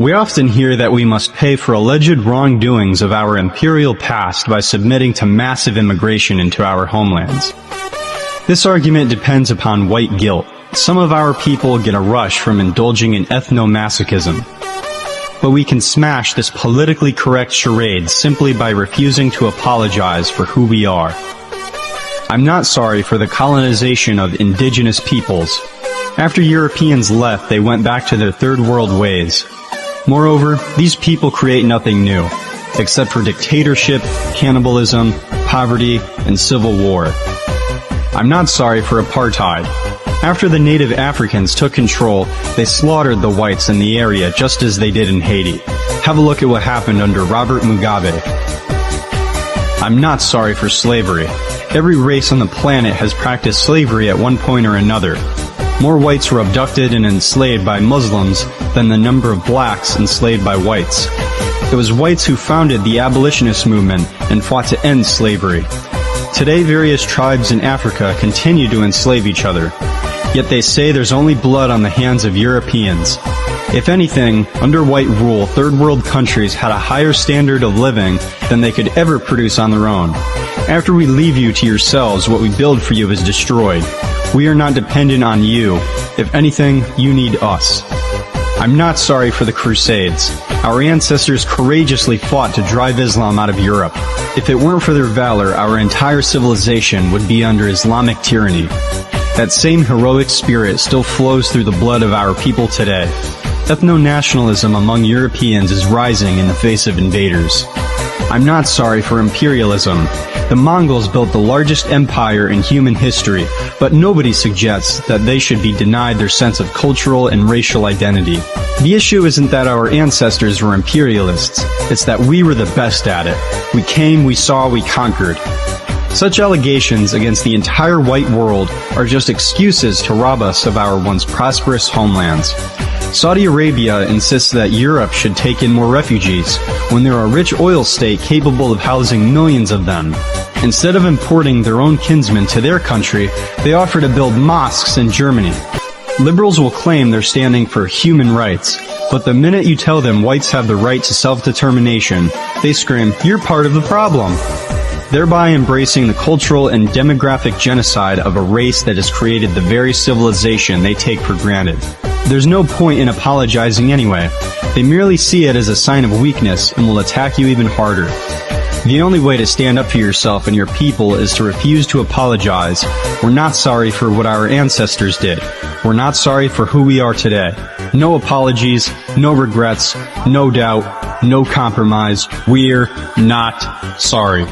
We often hear that we must pay for alleged wrongdoings of our imperial past by submitting to massive immigration into our homelands. This argument depends upon white guilt. Some of our people get a rush from indulging in ethno-masochism. But we can smash this politically correct charade simply by refusing to apologize for who we are. I'm not sorry for the colonization of indigenous peoples. After Europeans left, they went back to their third world ways. Moreover, these people create nothing new, except for dictatorship, cannibalism, poverty, and civil war. I'm not sorry for apartheid. After the native Africans took control, they slaughtered the whites in the area just as they did in Haiti. Have a look at what happened under Robert Mugabe. I'm not sorry for slavery. Every race on the planet has practiced slavery at one point or another. More whites were abducted and enslaved by Muslims than the number of blacks enslaved by whites. It was whites who founded the abolitionist movement and fought to end slavery. Today, various tribes in Africa continue to enslave each other, yet they say there's only blood on the hands of Europeans. If anything, under white rule, third world countries had a higher standard of living than they could ever produce on their own. After we leave you to yourselves, what we build for you is destroyed. We are not dependent on you. If anything, you need us. I'm not sorry for the Crusades. Our ancestors courageously fought to drive Islam out of Europe. If it weren't for their valor, our entire civilization would be under Islamic tyranny. That same heroic spirit still flows through the blood of our people today. Ethno-nationalism among Europeans is rising in the face of invaders. I'm not sorry for imperialism. The Mongols built the largest empire in human history, but nobody suggests that they should be denied their sense of cultural and racial identity. The issue isn't that our ancestors were imperialists, it's that we were the best at it. We came, we saw, we conquered. Such allegations against the entire white world are just excuses to rob us of our once prosperous homelands. Saudi Arabia insists that Europe should take in more refugees when they're a rich oil state capable of housing millions of them. Instead of importing their own kinsmen to their country, they offer to build mosques in Germany. Liberals will claim they're standing for human rights, but the minute you tell them whites have the right to self-determination, they scream, "You're part of the problem," thereby embracing the cultural and demographic genocide of a race that has created the very civilization they take for granted. There's no point in apologizing anyway. They merely see it as a sign of weakness and will attack you even harder. The only way to stand up for yourself and your people is to refuse to apologize. We're not sorry for what our ancestors did. We're not sorry for who we are today. No apologies, no regrets, no doubt, no compromise. We're not sorry.